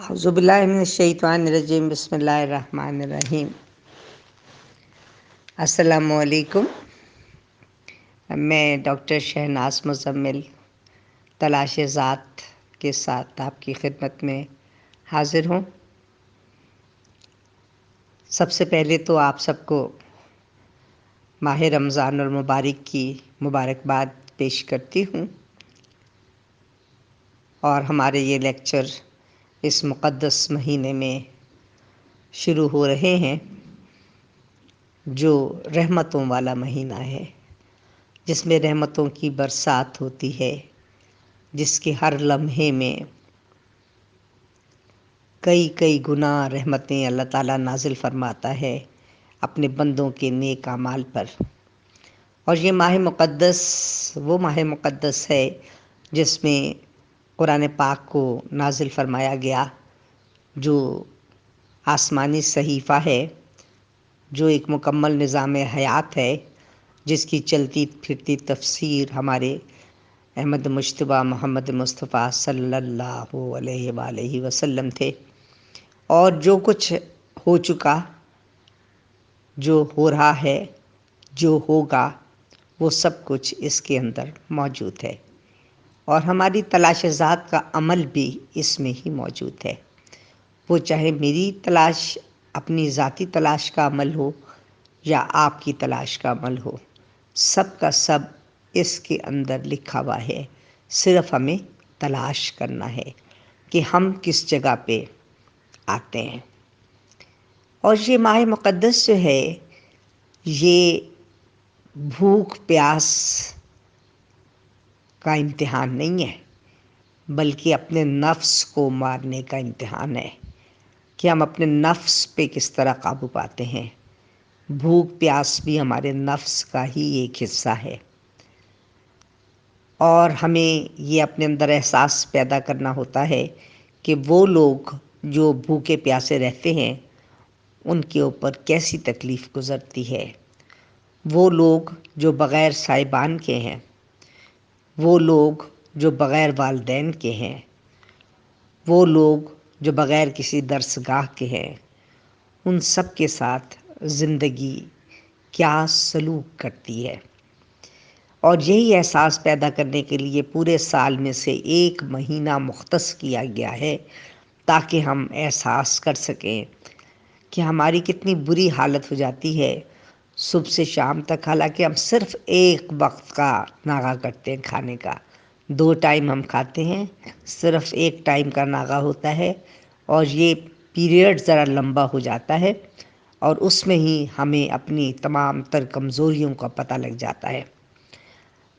اعوذ باللہ من الشیطان الرجیم، بسم اللہ الرحمن الرحیم۔ السلام علیکم۔ میں ڈاکٹر شہناز مزمل تلاش ذات کے ساتھ آپ کی خدمت میں حاضر ہوں۔ سب سے پہلے تو آپ سب کو ماہ رمضان المبارک کی مبارکباد پیش کرتی ہوں، اور ہمارے یہ لیکچر اس مقدس مہینے میں شروع ہو رہے ہیں جو رحمتوں والا مہینہ ہے، جس میں رحمتوں کی برسات ہوتی ہے، جس کے ہر لمحے میں کئی گنا رحمتیں اللہ تعالیٰ نازل فرماتا ہے اپنے بندوں کے نیک اعمال پر۔ اور یہ ماہ مقدس وہ ماہ مقدس ہے جس میں قرآن پاک کو نازل فرمایا گیا، جو آسمانی صحیفہ ہے، جو ایک مکمل نظام حیات ہے، جس کی چلتی پھرتی تفسیر ہمارے احمد مجتبیٰ محمد مصطفیٰ صلی اللہ علیہ وآلہ وسلم تھے۔ اور جو کچھ ہو چکا، جو ہو رہا ہے، جو ہوگا، وہ سب کچھ اس کے اندر موجود ہے، اور ہماری تلاش ذات کا عمل بھی اس میں ہی موجود ہے۔ وہ چاہے میری تلاش، اپنی ذاتی تلاش کا عمل ہو، یا آپ کی تلاش کا عمل ہو، سب کا سب اس کے اندر لکھا ہوا ہے۔ صرف ہمیں تلاش کرنا ہے کہ ہم کس جگہ پہ آتے ہیں۔ اور یہ ماہ مقدس جو ہے، یہ بھوک پیاس کا امتحان نہیں ہے، بلکہ اپنے نفس کو مارنے کا امتحان ہے کہ ہم اپنے نفس پہ کس طرح قابو پاتے ہیں۔ بھوک پیاس بھی ہمارے نفس کا ہی ایک حصہ ہے، اور ہمیں یہ اپنے اندر احساس پیدا کرنا ہوتا ہے کہ وہ لوگ جو بھوکے پیاسے رہتے ہیں ان کے اوپر کیسی تکلیف گزرتی ہے۔ وہ لوگ جو بغیر سائبان کے ہیں، وہ لوگ جو بغیر والدین کے ہیں، وہ لوگ جو بغیر کسی درسگاہ کے ہیں، ان سب کے ساتھ زندگی کیا سلوک کرتی ہے۔ اور یہی احساس پیدا کرنے کے لیے پورے سال میں سے ایک مہینہ مختص کیا گیا ہے، تاکہ ہم احساس کر سکیں کہ ہماری کتنی بری حالت ہو جاتی ہے صبح سے شام تک۔ حالانکہ ہم صرف ایک وقت کا ناغہ کرتے ہیں کھانے کا، 2 ٹائم ہم کھاتے ہیں، صرف ایک ٹائم کا ناغہ ہوتا ہے، اور یہ پیریڈ ذرا لمبا ہو جاتا ہے، اور اس میں ہی ہمیں اپنی تمام تر کمزوریوں کا پتہ لگ جاتا ہے۔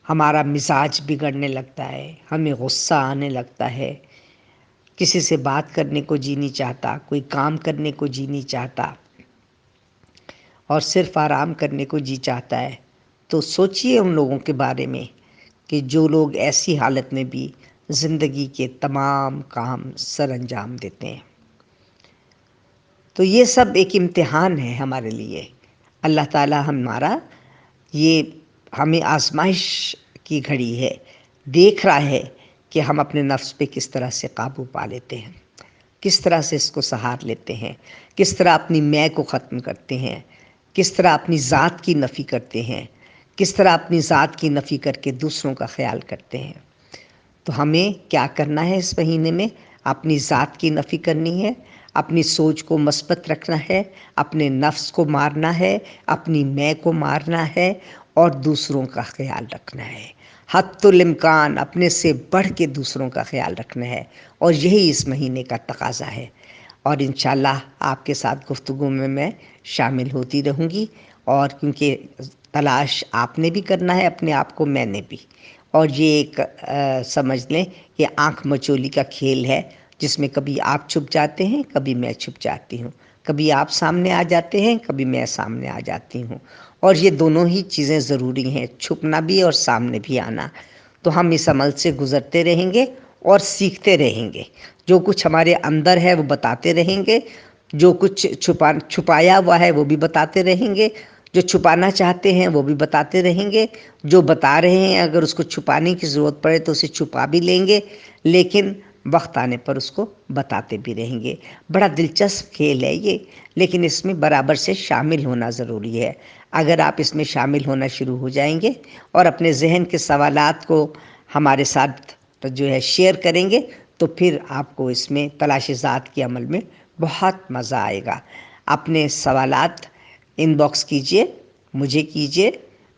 ہمارا مزاج بگڑنے لگتا ہے، ہمیں غصہ آنے لگتا ہے، کسی سے بات کرنے کو جی نہیں چاہتا، کوئی کام کرنے کو جی نہیں چاہتا، اور صرف آرام کرنے کو جی چاہتا ہے۔ تو سوچئے ان لوگوں کے بارے میں کہ جو لوگ ایسی حالت میں بھی زندگی کے تمام کام سر انجام دیتے ہیں۔ تو یہ سب ایک امتحان ہے ہمارے لیے۔ اللہ تعالی یہ ہمیں آزمائش کی گھڑی ہے، دیکھ رہا ہے کہ ہم اپنے نفس پہ کس طرح سے قابو پا لیتے ہیں، کس طرح سے اس کو سہار لیتے ہیں، کس طرح اپنی میں کو ختم کرتے ہیں، کس طرح اپنی ذات کی نفی کرتے ہیں، کس طرح اپنی ذات کی نفی کر کے دوسروں کا خیال کرتے ہیں۔ تو ہمیں کیا کرنا ہے اس مہینے میں؟ اپنی ذات کی نفی کرنی ہے، اپنی سوچ کو مثبت رکھنا ہے، اپنے نفس کو مارنا ہے، اپنی میں کو مارنا ہے، اور دوسروں کا خیال رکھنا ہے۔ حتی الامکان اپنے سے بڑھ کے دوسروں کا خیال رکھنا ہے، اور یہی اس مہینے کا تقاضا ہے۔ اور انشاءاللہ آپ کے ساتھ گفتگو میں شامل ہوتی رہوں گی، اور کیونکہ تلاش آپ نے بھی کرنا ہے اپنے آپ کو، میں نے بھی۔ اور یہ ایک سمجھ لیں کہ آنکھ مچولی کا کھیل ہے، جس میں کبھی آپ چھپ جاتے ہیں، کبھی میں چھپ جاتی ہوں، کبھی آپ سامنے آ جاتے ہیں، کبھی میں سامنے آ جاتی ہوں، اور یہ دونوں ہی چیزیں ضروری ہیں، چھپنا بھی اور سامنے بھی آنا۔ تو ہم اس عمل سے گزرتے رہیں گے اور سیکھتے رہیں گے۔ جو کچھ ہمارے اندر ہے وہ بتاتے رہیں گے، جو کچھ چھپایا ہوا ہے وہ بھی بتاتے رہیں گے، جو چھپانا چاہتے ہیں وہ بھی بتاتے رہیں گے، جو بتا رہے ہیں اگر اس کو چھپانے کی ضرورت پڑے تو اسے چھپا بھی لیں گے، لیکن وقت آنے پر اس کو بتاتے بھی رہیں گے۔ بڑا دلچسپ کھیل ہے یہ، لیکن اس میں برابر سے شامل ہونا ضروری ہے۔ اگر آپ اس میں شامل ہونا شروع ہو جائیں گے اور اپنے ذہن کے سوالات کو ہمارے ساتھ جو ہے شیئر کریں گے، تو پھر آپ کو اس میں تلاش ذات کے عمل میں بہت مزہ آئے گا۔ اپنے سوالات ان باکس کیجئے، مجھے کیجئے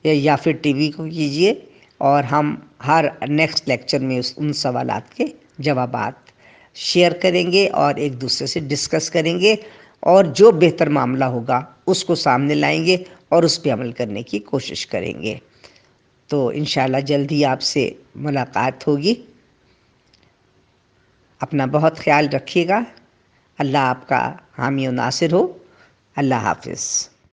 یا پھر ٹی وی کو کیجئے، اور ہم ہر نیکسٹ لیکچر میں ان سوالات کے جوابات شیئر کریں گے اور ایک دوسرے سے ڈسکس کریں گے، اور جو بہتر معاملہ ہوگا اس کو سامنے لائیں گے اور اس پہ عمل کرنے کی کوشش کریں گے۔ تو انشاءاللہ جلدی آپ سے ملاقات ہوگی۔ اپنا بہت خیال رکھیے گا۔ اللہ آپ کا حامی و ناصر ہو۔ اللہ حافظ۔